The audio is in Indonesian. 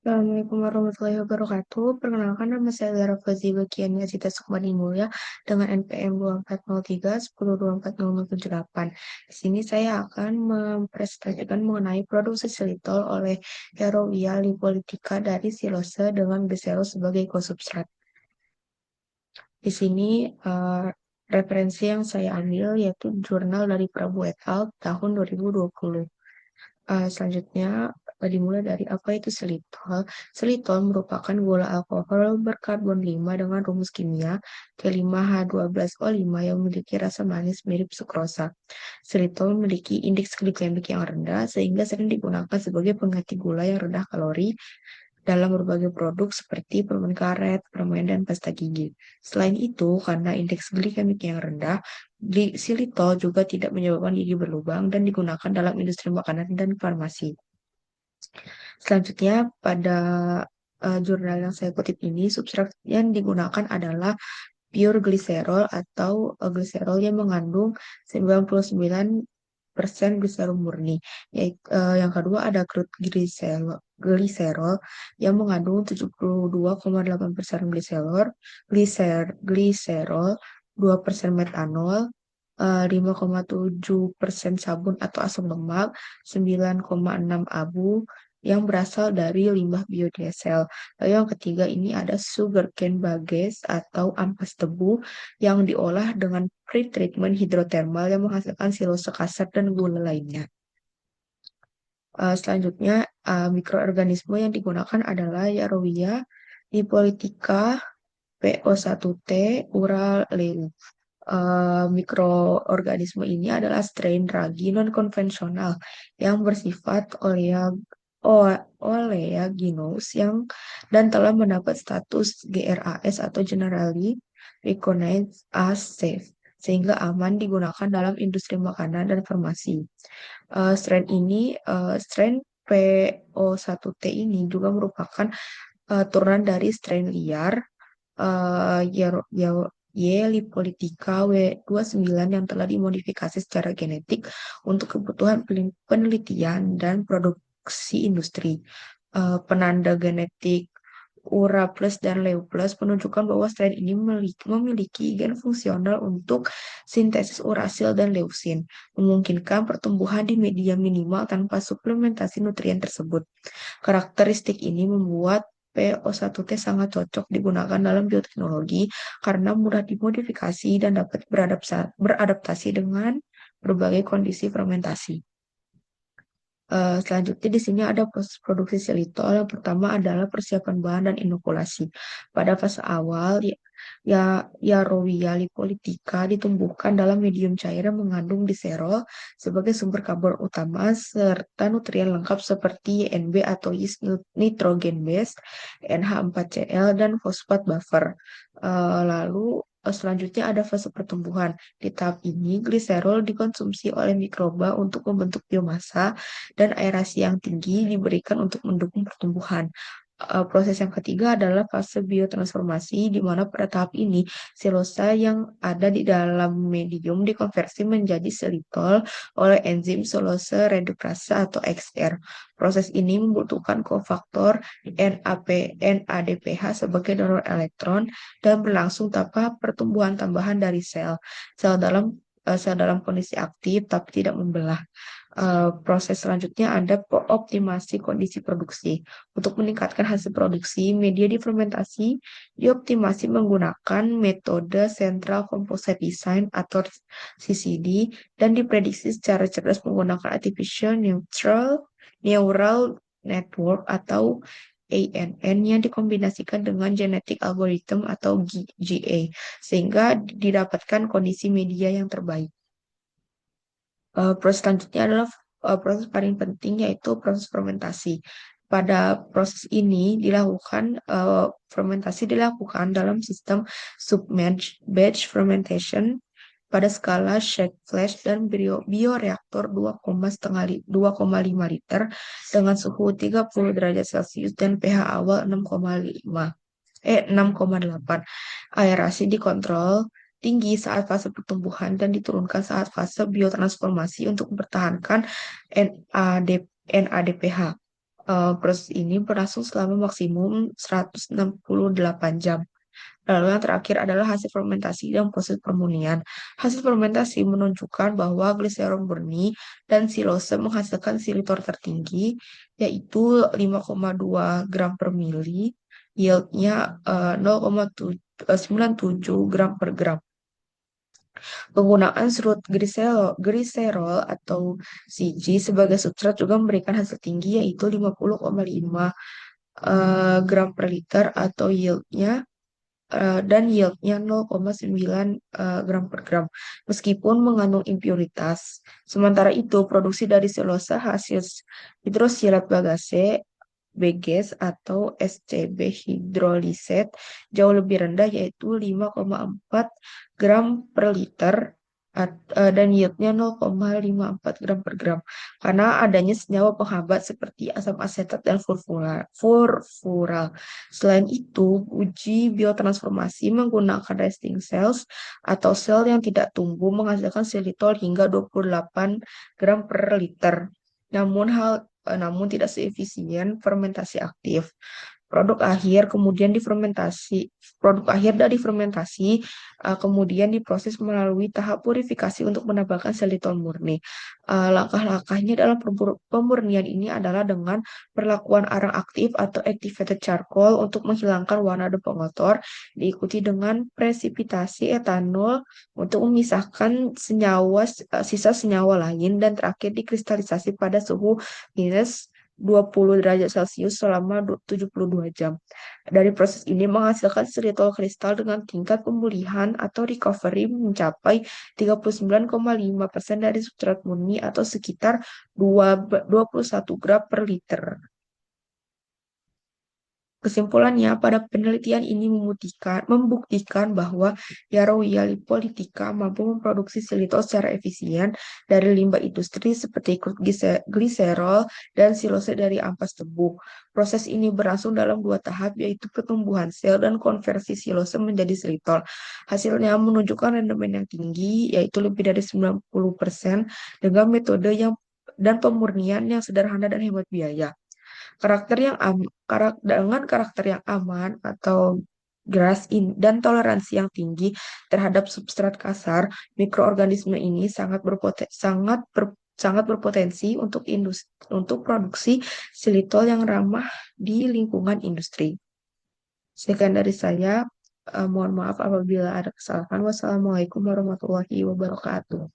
Assalamualaikum warahmatullahi wabarakatuh. Perkenalkan nama saya Lara Fazi Bagian Cita Sukmani Mulya dengan NPM 2403 10240078. Di sini saya akan mempresentasikan mengenai produksi xylitol oleh Herovia Lipolitika dari silose dengan glycerol sebagai ekosubstrat. Di sini referensi yang saya ambil yaitu jurnal dari Prabu et al. Tahun 2020. Selanjutnya, dimulai dari apa itu xylitol. Xylitol merupakan gula alkohol berkarbon 5 dengan rumus kimia K5H12O5 yang memiliki rasa manis mirip sukrosa. Xylitol memiliki indeks glikemik yang rendah sehingga sering digunakan sebagai pengganti gula yang rendah kalori dalam berbagai produk seperti permen karet, permen, dan pasta gigi. Selain itu, karena indeks glikemik yang rendah, xylitol juga tidak menyebabkan gigi berlubang dan digunakan dalam industri makanan dan farmasi. Selanjutnya, pada jurnal yang saya kutip ini, substrat yang digunakan adalah pure glycerol atau glycerol yang mengandung 99% glycerol murni. Yang kedua ada crude glycerol yang mengandung 72,8% glycerol, 2% metanol, 5,7% sabun atau asam lemak, 9,6 abu yang berasal dari limbah biodiesel. Lalu yang ketiga ini ada sugarcane bagasse atau ampas tebu yang diolah dengan pretreatment hidrotermal yang menghasilkan silose kasar dan gula lainnya. Selanjutnya, mikroorganisme yang digunakan adalah Yarowia, Lipolitica, PO1T, Uraleu. Mikroorganisme ini adalah strain ragi non-konvensional yang bersifat oleaginous dan telah mendapat status GRAS atau Generally Recognized as Safe sehingga aman digunakan dalam industri makanan dan farmasi. Strain PO1T ini juga merupakan turunan dari strain liar Y. lipolitica W29 yang telah dimodifikasi secara genetik untuk kebutuhan penelitian dan produksi industri. Penanda genetik Ura plus dan Leu plus menunjukkan bahwa strain ini memiliki gen fungsional untuk sintesis urasil dan leusin, memungkinkan pertumbuhan di media minimal tanpa suplementasi nutrien tersebut. Karakteristik ini membuat PO1T sangat cocok digunakan dalam bioteknologi karena mudah dimodifikasi dan dapat beradaptasi dengan berbagai kondisi fermentasi. Selanjutnya di sini ada proses produksi xylitol. Yang pertama adalah persiapan bahan dan inokulasi. Pada fase awal, Yarowia lipolitica ditumbuhkan dalam medium cair yang mengandung glycerol sebagai sumber karbon utama serta nutrien lengkap seperti YNB atau yeast nitrogen base, NH4Cl, dan fosfat buffer. Selanjutnya ada fase pertumbuhan. Di tahap ini, gliserol dikonsumsi oleh mikroba untuk membentuk biomasa dan aerasi yang tinggi diberikan untuk mendukung pertumbuhan. Proses yang ketiga adalah fase biotransformasi, di mana pada tahap ini selulosa yang ada di dalam medium dikonversi menjadi xylitol oleh enzim selulose redukrase atau XR. Proses ini membutuhkan kofaktor NADPH sebagai donor elektron dan berlangsung tanpa pertumbuhan tambahan dari sel. Sel dalam kondisi aktif tapi tidak membelah. Proses selanjutnya ada optimasi kondisi produksi. Untuk meningkatkan hasil produksi, media difermentasi dioptimasi menggunakan metode Central Composite Design atau CCD dan diprediksi secara cerdas menggunakan Artificial Neural Network atau ANN yang dikombinasikan dengan Genetic Algorithm atau GA sehingga didapatkan kondisi media yang terbaik. Proses selanjutnya adalah proses paling penting yaitu proses fermentasi. Pada proses ini fermentasi dilakukan dalam sistem submerged batch fermentation pada skala shake flash dan bioreaktor 2,5 liter dengan suhu 30 derajat Celcius dan pH awal 6,8. Aerasi dikontrol tinggi saat fase pertumbuhan dan diturunkan saat fase biotransformasi untuk mempertahankan NADPH. Proses ini berlangsung selama maksimum 168 jam. Lalu yang terakhir adalah hasil fermentasi dan proses permunian. Hasil fermentasi menunjukkan bahwa gliserol murni dan silose menghasilkan silitor tertinggi, yaitu 5,2 gram per mili, yieldnya 0,97 gram per gram. Penggunaan serut gliserol atau CG sebagai substrat juga memberikan hasil tinggi, yaitu 50,5 gram per liter atau yieldnya 0,9 gram per gram, meskipun mengandung impuritas. Sementara itu, produksi dari selulosa hasil hidrosilat bagase BGS atau SCB hidroliset jauh lebih rendah, yaitu 5,4 gram per liter dan yieldnya 0,54 gram per gram karena adanya senyawa penghambat seperti asam asetat dan furfural. Selain itu, uji biotransformasi menggunakan resting cells atau sel yang tidak tumbuh menghasilkan xylitol hingga 28 gram per liter. Namun tidak seefisien fermentasi aktif. Produk akhir kemudian difermentasi. Produk akhir dari fermentasi kemudian diproses melalui tahap purifikasi untuk menambahkan xylitol murni. Langkah-langkahnya dalam pemurnian ini adalah dengan perlakuan arang aktif atau activated charcoal untuk menghilangkan warna dan pengotor, diikuti dengan presipitasi etanol untuk memisahkan sisa senyawa lain, dan terakhir dikristalisasi pada suhu minus 20 derajat Celcius selama 72 jam. Dari proses ini menghasilkan xylitol kristal dengan tingkat pemulihan atau recovery mencapai 39,5% dari substrat murni atau sekitar 21 gram per liter. Kesimpulannya, pada penelitian ini membuktikan bahwa Yarrow Politica mampu memproduksi xylitol secara efisien dari limbah industri seperti crude gliserol dan silose dari ampas tebu. Proses ini berlangsung dalam 2 tahap, yaitu pertumbuhan sel dan konversi silose menjadi xylitol. Hasilnya menunjukkan rendemen yang tinggi, yaitu lebih dari 90% dengan metode dan pemurnian yang sederhana dan hemat biaya. Dengan karakter yang aman atau dan toleransi yang tinggi terhadap substrat kasar, mikroorganisme ini sangat berpotensi untuk produksi xylitol yang ramah di lingkungan industri. Sekian dari saya. Mohon maaf apabila ada kesalahan. Wassalamualaikum warahmatullahi wabarakatuh.